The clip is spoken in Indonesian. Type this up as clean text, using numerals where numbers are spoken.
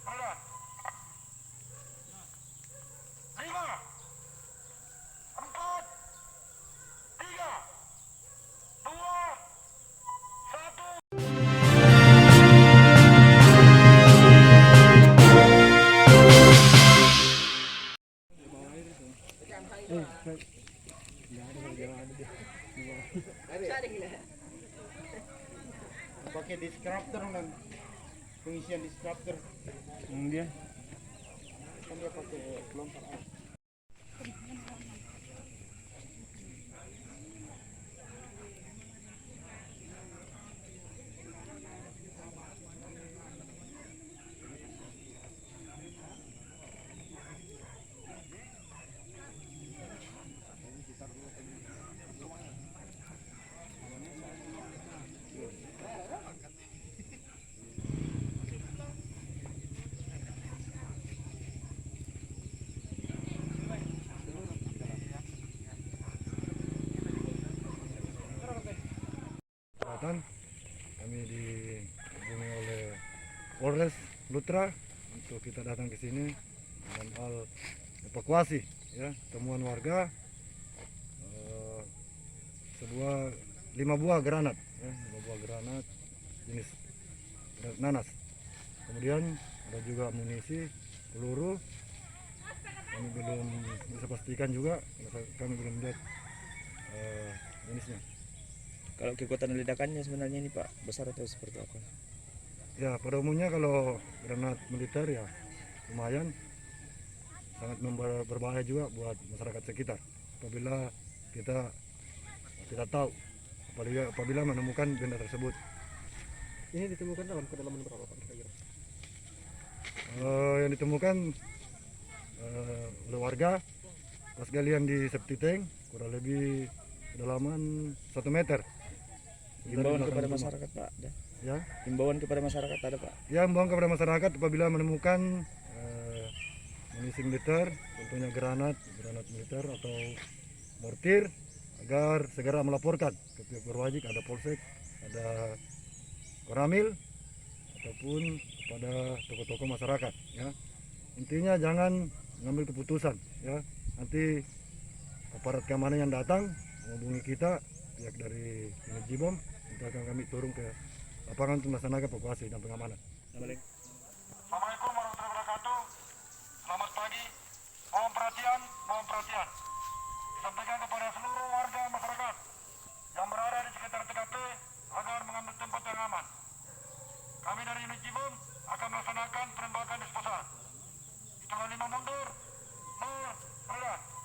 9, 5, 4, 3, 2, 1. Pakai disruptor kan, pengisian disruptor. Dia Kan dia pakai pelontar air. Selatan kami dihubungi oleh Polres Lutra untuk kita datang ke sini dalam hal evakuasi ya, temuan warga sebuah 5 buah granat ya, 5 buah granat jenis granat nanas, kemudian ada juga amunisi, peluru. Kami belum bisa pastikan juga, kami belum lihat jenisnya. kalau kekuatan ledakannya sebenarnya ini Pak besar atau seperti apa? Ya, pada umumnya kalau granat militer ya lumayan sangat berbahaya juga buat masyarakat sekitar apabila kita tidak tahu, apabila menemukan benda tersebut. Ini ditemukan dalam kedalaman berapa Pak kira-kira? Yang ditemukan oleh warga pas galian di septic tank kurang lebih kedalaman 1 meter. Himbauan Dari kepada belakang rumah. masyarakat Pak ada? Ya, Himbauan kepada masyarakat ada Pak? ya himbauan kepada masyarakat apabila menemukan munisi militer, contohnya granat militer atau mortir, agar segera melaporkan ke pihak berwajib, ada polsek, ada koramil, ataupun kepada tokoh-tokoh masyarakat ya. Intinya jangan mengambil keputusan ya, nanti aparat keamanan yang datang menghubungi kita, pihak dari unit Jibom, nanti akan kami turun ke lapangan untuk melaksanakan evakuasi dan pengamanan. Assalamualaikum warahmatullahi wabarakatuh. Selamat pagi. Mohon perhatian, mohon perhatian. Disampaikan kepada seluruh warga masyarakat yang berada di sekitar TKP agar mengambil tempat yang aman. Kami dari unit Jibom akan melaksanakan penembakan disposal. Setelah 5 mundur, 0, 9.